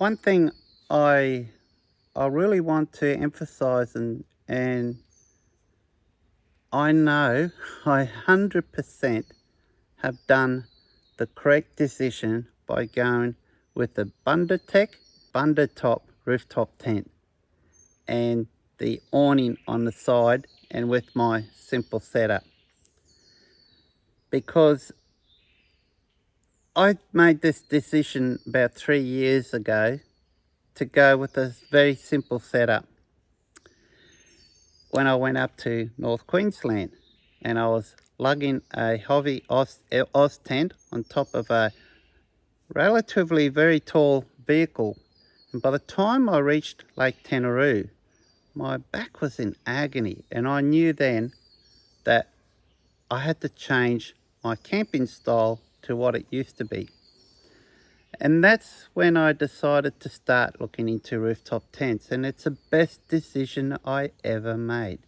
One thing I I really want to emphasize, and I know I 100% have done the correct decision by going with the Bundutop Rooftop tent and the awning on the side and with my simple setup, because I made this decision about 3 years ago to go with a very simple setup when I went up to North Queensland, and I was lugging a heavy Oz tent on top of a relatively very tall vehicle. And by the time I reached Lake Tenaroo, my back was in agony, and I knew then that I had to change my camping style to what it used to be. And that's when I decided to start looking into rooftop tents, and it's the best decision I ever made.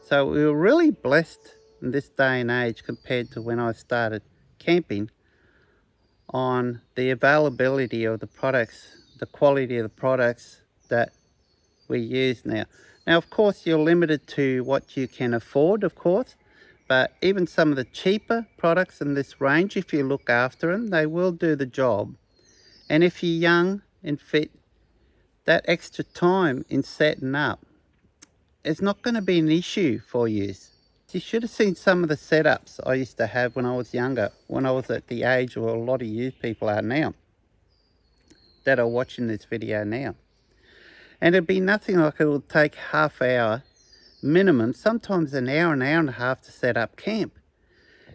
So we were really blessed in this day and age compared to when I started camping on the availability of the products, the quality of the products that we use now. Now, of course, you're limited to what you can afford, of course, but even some of the cheaper products in this range, if you look after them, they will do the job. And if you're young and fit, that extra time in setting up is not going to be an issue for you. You should have seen some of the setups I used to have when I was younger, when I was at the age where a lot of you people are now, that are watching this video now. And it'd be nothing like it would take half hour minimum, sometimes an hour and a half to set up camp.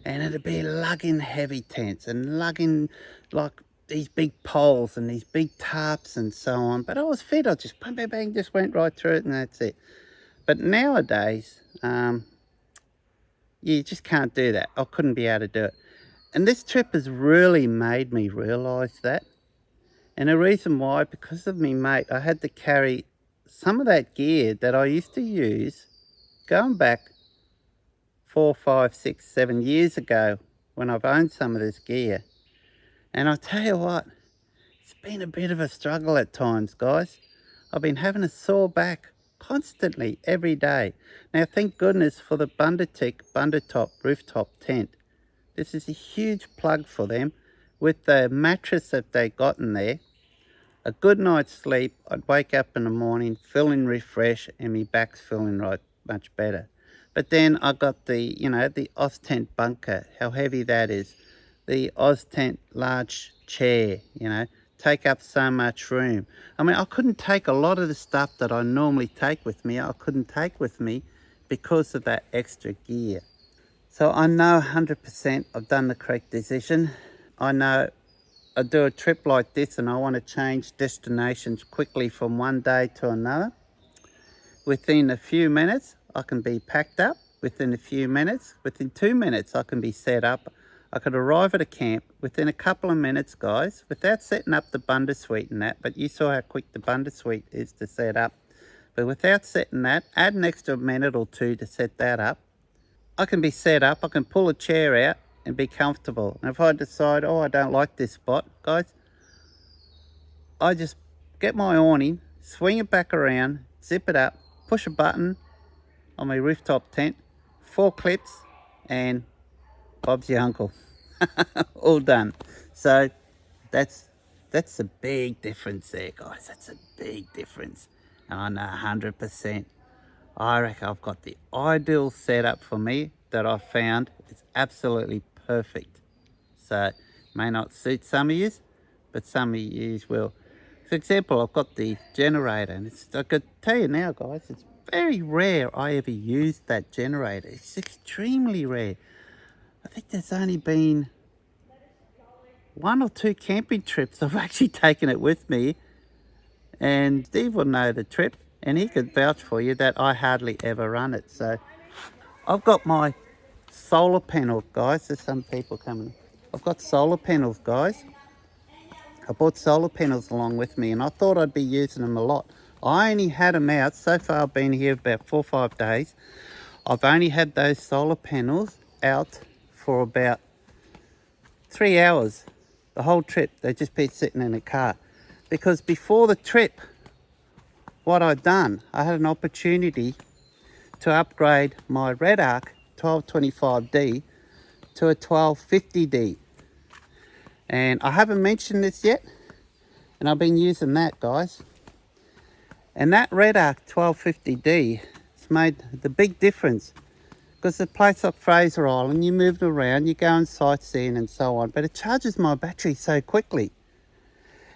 And it'd be lugging heavy tents and lugging like these big poles and these big tarps and so on. But I was fit, I just bang, bang, bang, just went right through it, and that's it. But nowadays, you just can't do that. I couldn't be able to do it. And this trip has really made me realise that. And the reason why, because of me mate, I had to carry some of that gear that I used to use going back 4, 5, 6, 7 years ago when I've owned some of this gear. And I tell you what, it's been a bit of a struggle at times, guys. I've been having a sore back constantly every day. Now, thank goodness for the Bundutop Rooftop tent. This is a huge plug for them. With the mattress that they got in there, a good night's sleep, I'd wake up in the morning feeling refreshed and my back's feeling right much better. But then I got the, the Oz tent bunker, how heavy that is. The Oz tent large chair, take up so much room. I mean, I couldn't take a lot of the stuff that I normally take with me. I couldn't take with me because of that extra gear. So I know 100% I've done the correct decision. I know I do a trip like this and I want to change destinations quickly from one day to another. Within a few minutes, I can be packed up. Within a few minutes, within 2 minutes, I can be set up. I could arrive at a camp within a couple of minutes, guys, without setting up the Bundutop and that. But you saw how quick the Bundutop is to set up. But without setting that, add an extra minute or two to set that up. I can be set up, I can pull a chair out and be comfortable. And if I decide, I don't like this spot, guys, I just get my awning, swing it back around, zip it up, push a button on my rooftop tent, 4 clips, and Bob's your uncle. All done. So that's a big difference there, guys. That's a big difference. And I know 100%. I reckon I've got the ideal setup for me that I found. It's absolutely perfect. So it may not suit some of you, but some of you will. For example, I've got the generator, and I could tell you now, guys, it's very rare I ever use that generator. It's extremely rare. I think there's only been 1 or 2 camping trips I've actually taken it with me, and Steve will know the trip, and he could vouch for you that I hardly ever run it. So I've got my solar panel, guys. There's some people coming. I've got solar panels, guys, I bought solar panels along with me, and I thought I'd be using them a lot. I only had them out, so far I've been here about 4 or 5 days. I've only had those solar panels out for about 3 hours. The whole trip, they've just been sitting in a car. Because before the trip, what I'd done, I had an opportunity to upgrade my Red Arc 1225D to a 1250D. And I haven't mentioned this yet, and I've been using that, guys. And that Red Arc 1250D has made the big difference, because a place like Fraser Island, you move it around, you go and sightseeing and so on, but it charges my battery so quickly.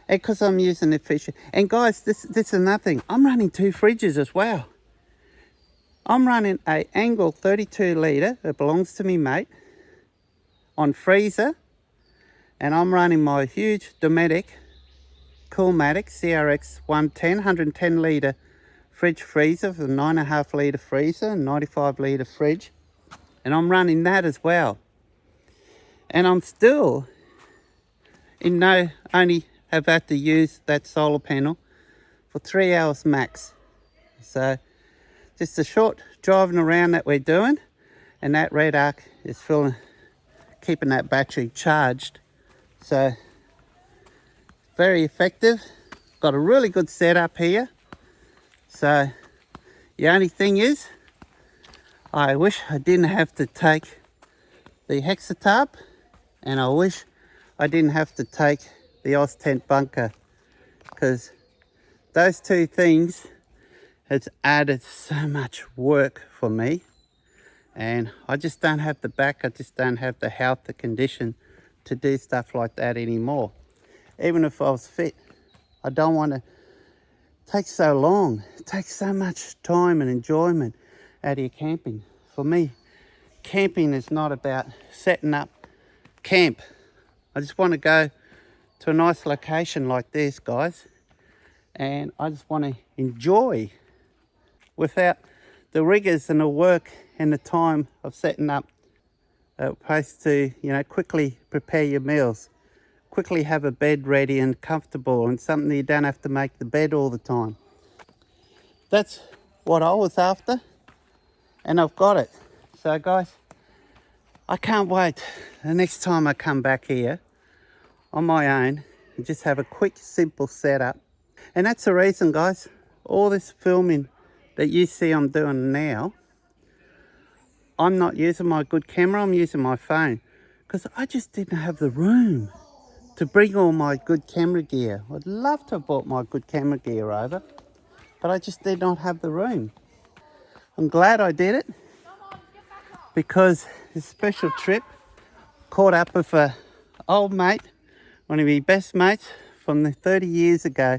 And because I'm using efficient. And guys, this is another thing. I'm running 2 fridges as well. I'm running a Angle 32 litre, it belongs to me mate, on freezer. And I'm running my huge Dometic Coolmatic CRX 110 litre fridge freezer, for 9.5 litre freezer and 95 litre fridge. And I'm running that as well. And I'm still only have had to use that solar panel for 3 hours max. So just a short driving around that we're doing, and that Red Arc is keeping that battery charged. So very effective. Got a really good setup here. So the only thing is, I wish I didn't have to take the Hexatarp, and I wish I didn't have to take the Tent bunker, because those 2 things has added so much work for me, and I just don't have the back, I just don't have the health, the condition to do stuff like that anymore. Even if I was fit, I don't want to take so long. It takes so much time and enjoyment out of your camping. For me, camping is not about setting up camp. I just want to go to a nice location like this, guys, and I just want to enjoy without the rigors and the work and the time of setting up a place to, quickly prepare your meals, quickly have a bed ready and comfortable, and something you don't have to make the bed all the time. That's what I was after, and I've got it. So guys, I can't wait the next time I come back here on my own and just have a quick, simple setup. And that's the reason, guys, all this filming that you see I'm doing now, I'm not using my good camera, I'm using my phone, because I just didn't have the room to bring all my good camera gear. I'd love to have brought my good camera gear over, but I just did not have the room. I'm glad I did it, because this special trip, caught up with an old mate, one of my best mates from the 30 years ago.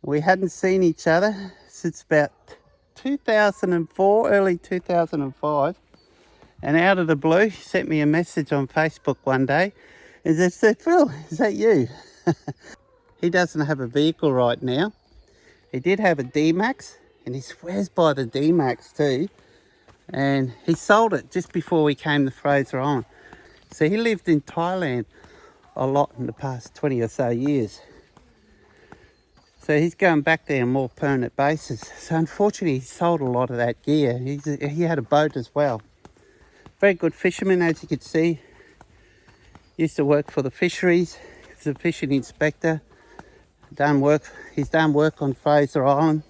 We hadn't seen each other since about 2004, early 2005. And out of the blue, he sent me a message on Facebook one day and said, "Phil, is that you?" He doesn't have a vehicle right now. He did have a D-Max, and he swears by the D-Max too. And he sold it just before we came to Fraser Island. So he lived in Thailand a lot in the past 20 or so years. So he's going back there on a more permanent basis. So unfortunately, he sold a lot of that gear. He had a boat as well. Very good fisherman, as you can see. Used to work for the fisheries. He's a fishing inspector. He's done work on Fraser Island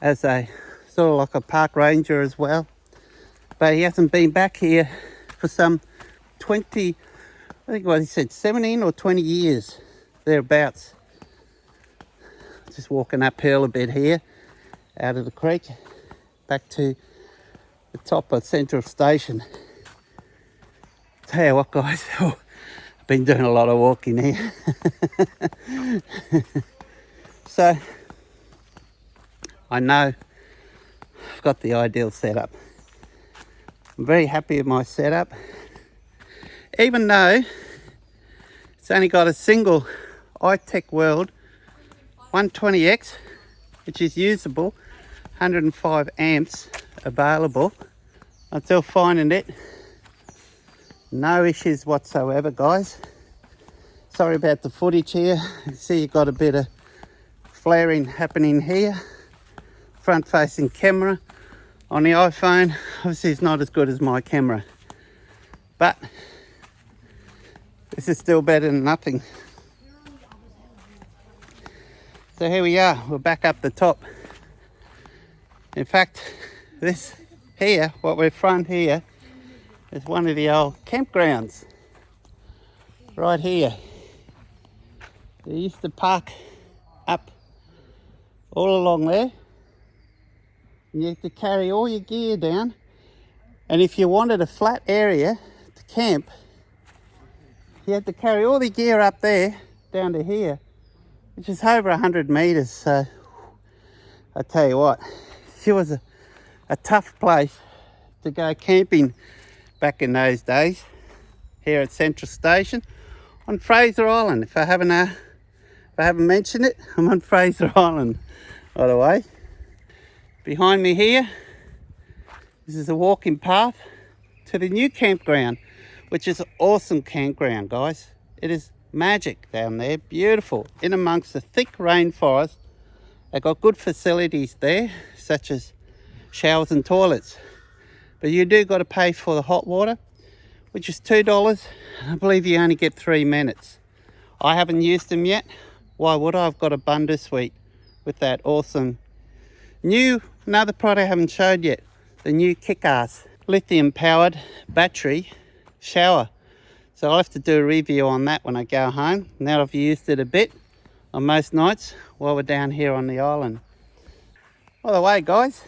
as a sort of like a park ranger as well. But he hasn't been back here for some 20, I think what he said, 17 or 20 years, thereabouts. Just walking uphill a bit here, out of the creek, back to the top of Central Station. Tell you what, guys, I've been doing a lot of walking here. So, I know I've got the ideal setup. I'm very happy with my setup. Even though it's only got a single iTech World 120X, which is usable, 105 amps available. I'm still finding it. No issues whatsoever, guys. Sorry about the footage here. You can see you've got a bit of flaring happening here. Front facing camera on the iPhone. Obviously it's not as good as my camera, but this is still better than nothing. So here we are, we're back up the top. In fact, this here, what we're front here, is one of the old campgrounds. Right here. They used to park up all along there. And you had to carry all your gear down. And if you wanted a flat area to camp, you had to carry all the gear up there, down to here, which is over 100 metres. So, I tell you what, it was a tough place to go camping back in those days. Here at Central Station on Fraser Island. If I haven't mentioned it, I'm on Fraser Island, by the way. Behind me here, this is a walking path to the new campground, which is an awesome campground, guys. It is magic down there, beautiful, in amongst the thick rainforest. They've got good facilities there, such as showers and toilets. But you do got to pay for the hot water, which is $2. I believe you only get 3 minutes. I haven't used them yet. Why would I? I've got a Bundutop with that awesome new, another product I haven't showed yet, the new kick-ass lithium powered battery shower. So I'll have to do a review on that when I go home. Now I've used it a bit on most nights while we're down here on the island. By the way, guys,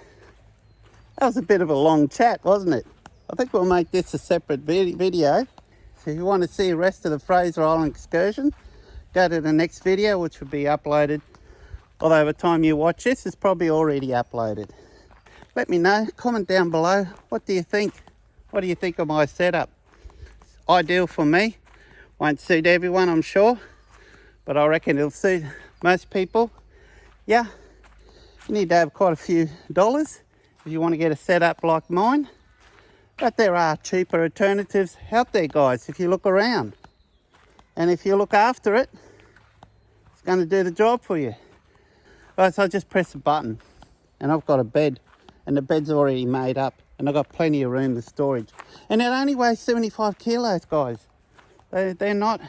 that was a bit of a long chat, wasn't it? I think we'll make this a separate video. So if you want to see the rest of the Fraser Island excursion, go to the next video, which will be uploaded. Although by the time you watch this, it's probably already uploaded. Let me know, comment down below, what do you think? What do you think of my setup? It's ideal for me. Won't suit everyone, I'm sure, but I reckon it'll suit most people. Yeah, you need to have quite a few dollars if you want to get a setup like mine. But there are cheaper alternatives out there, guys, if you look around. And if you look after it, it's going to do the job for you. Right, so I just press a button and I've got a bed, and the bed's already made up, and I've got plenty of room for storage. And it only weighs 75 kilos, guys. They're not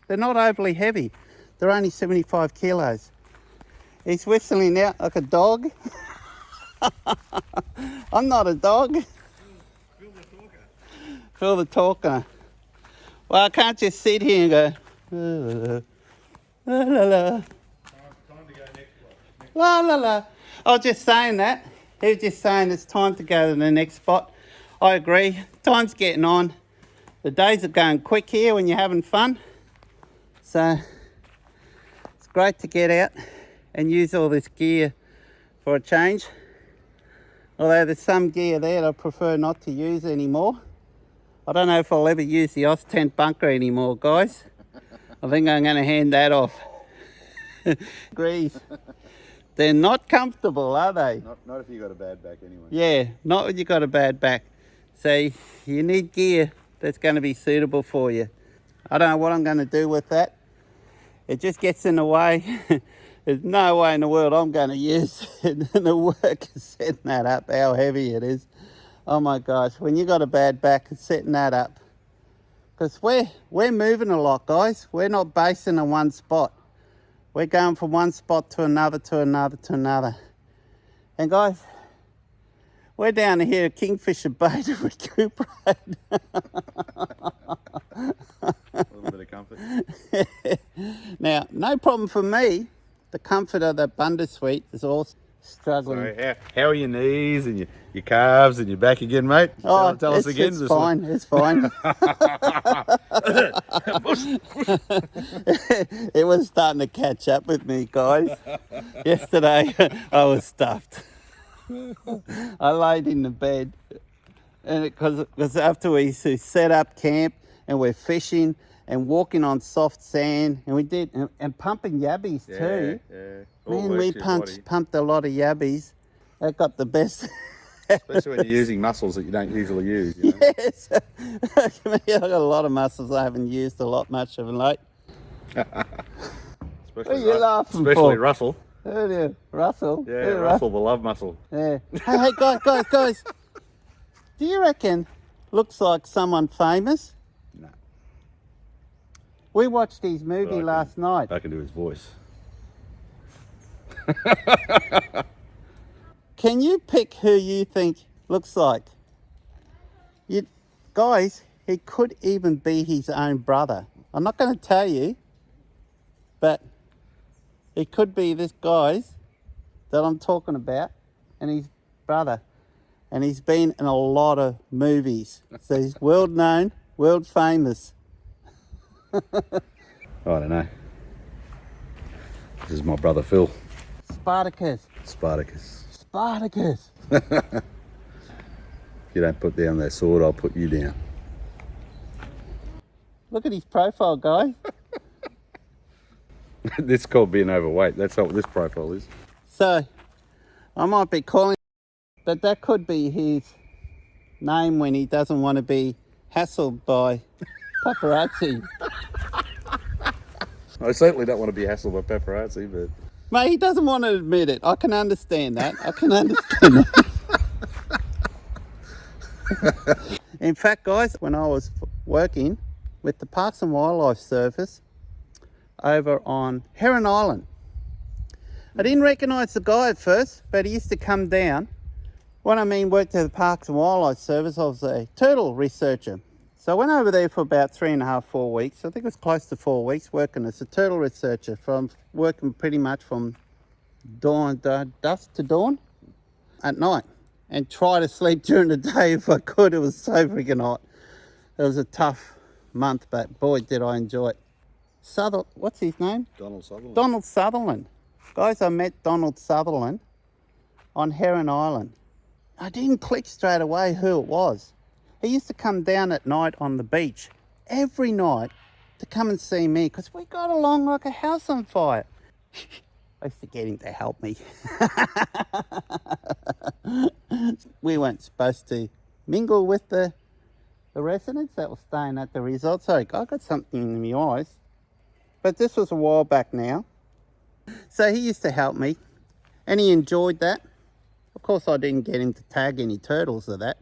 overly heavy. They're only 75 kilos. He's whistling out like a dog. I'm not a dog. Phil the talker. Well, I can't just sit here and go, la la la. Time to go next spot. La la la. I was just saying that. He was just saying it's time to go to the next spot. I agree. Time's getting on. The days are going quick here when you're having fun. So it's great to get out and use all this gear for a change. Although there's some gear there that I prefer not to use anymore. I don't know if I'll ever use the Oz tent bunker anymore, guys. I think I'm going to hand that off. Agrees. They're not comfortable, are they? Not if you got a bad back anyway. Yeah, not when you got a bad back. So you need gear that's going to be suitable for you. I don't know what I'm going to do with that. It just gets in the way. There's no way in the world I'm going to use it. And the work is setting that up, how heavy it is. Oh my gosh, when you got a bad back, it's setting that up. Because we're moving a lot, guys. We're not basing in one spot. We're going from one spot to another, to another, to another. And guys, we're down here at Kingfisher Bay to recuperate. A little bit of comfort. Now, no problem for me. The comfort of the Bundutop is also struggling. So how are your knees and your calves and your back again, mate? Oh, tell us again. It's fine. It's fine. It was starting to catch up with me, guys. Yesterday, I was stuffed. I laid in the bed, and because after we set up camp and we're fishing and walking on soft sand, and we did, and pumping yabbies too. Yeah. Man, we pumped a lot of yabbies. That got the best. Especially when you're using muscles that you don't usually use. You know? Yes. I've got a lot of muscles I haven't used much of late. What are you laughing especially for? Russell. Who do? Russell? Yeah, Who, Russell, the love muscle. Yeah. Hey, guys. Do you reckon looks like someone famous? No. We watched his But movie last night. I can do his voice. Can you pick who you think looks like? You guys, he could even be his own brother. I'm not going to tell you, but it could be this guy's that I'm talking about and his brother. And he's been in a lot of movies. So he's world known, world famous. I don't know. This is my brother Phil. Spartacus. Spartacus. Spartacus. If you don't put down that sword, I'll put you down. Look at his profile, guys. This is called being overweight. That's what this profile is. So, I might be calling, but that could be his name when he doesn't want to be hassled by paparazzi. I certainly don't want to be hassled by paparazzi, but... Mate, he doesn't want to admit it. I can understand that. In fact, guys, when I was working with the Parks and Wildlife Service over on Heron Island, I didn't recognise the guy at first, but he used to come down. When I mean worked at the Parks and Wildlife Service, I was a turtle researcher. So I went over there for about 3.5, 4 weeks. I think it was close to 4 weeks working as a turtle researcher, working pretty much from dusk to dawn at night, and try to sleep during the day if I could. It was so freaking hot. It was a tough month, but boy, did I enjoy it. What's his name? Donald Sutherland. Donald Sutherland. Guys, I met Donald Sutherland on Heron Island. I didn't click straight away who it was. He used to come down at night on the beach every night to come and see me because we got along like a house on fire. I used to get him to help me. We weren't supposed to mingle with the residents that were staying at the resort. Sorry, I got something in my eyes. But this was a while back now. So he used to help me and he enjoyed that. Of course, I didn't get him to tag any turtles or that.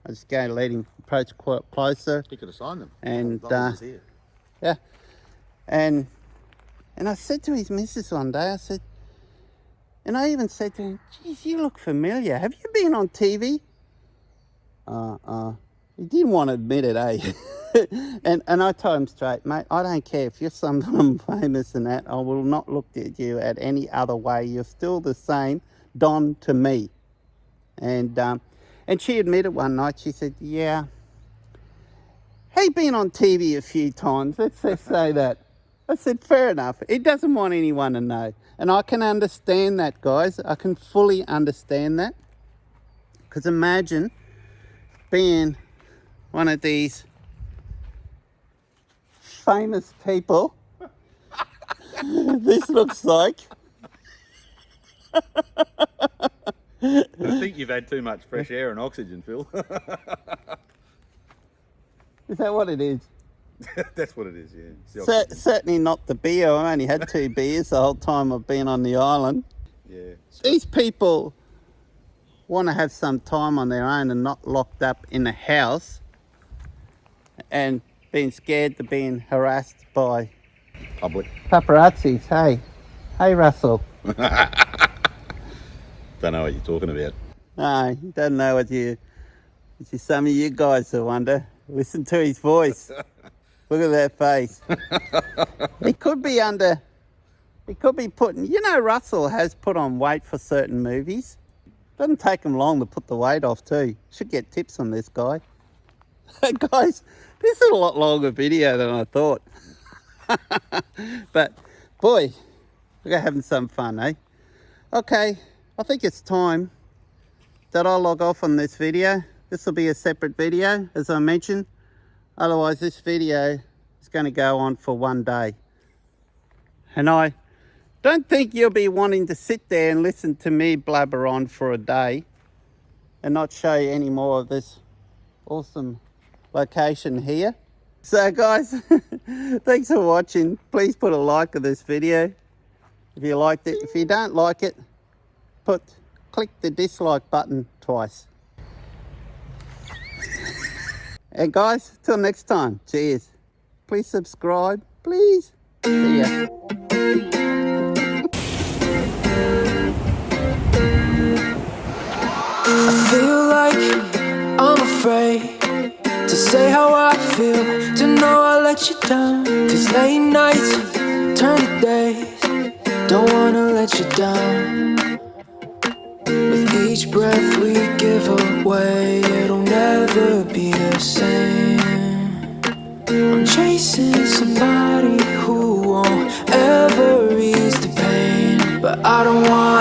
I just go and let him approach quite closer. He could have signed them. And Here. yeah, and I said to his missus one day, I even said to him, geez, you look familiar. Have you been on TV? He didn't want to admit it, eh? and I told him straight, mate, I don't care if you're someone famous and that. I will not look at you at any other way. You're still the same Don to me. And she admitted one night, she said, yeah, he's been on TV a few times. Let's just say that. I said, fair enough. He doesn't want anyone to know. And I can understand that, guys. I can fully understand that. Because imagine being one of these famous people. This looks like. I think you've had too much fresh air and oxygen, Phil. Is that what it is? That's what it is, yeah. Certainly not the beer. I only had 2 beers the whole time I've been on the island. Yeah. These people want to have some time on their own and not locked up in a house and being scared to being harassed by Public. paparazzis. Hey Russell. Don't know what you're talking about. No, you don't know what some of you guys I wonder. Listen to his voice. Look at that face. He could be putting, Russell has put on weight for certain movies. Doesn't take him long to put the weight off too. Should get tips on this guy. Guys, this is a lot longer video than I thought. But boy, we're having some fun, eh? Okay, I think it's time that I log off on this video. This will be a separate video, as I mentioned. Otherwise, this video is going to go on for one day. And I don't think you'll be wanting to sit there and listen to me blabber on for a day and not show you any more of this awesome location here. So guys, thanks for watching. Please put a like on this video if you liked it. If you don't like it, click the dislike button twice. And guys, till next time, cheers. Please subscribe, please. See ya. I feel like I'm afraid to say how I feel, to know I let you down. Cause late nights turn to days, don't wanna let you down. With each breath we give away, it'll never be the same. I'm chasing somebody who won't ever ease the pain, but I don't want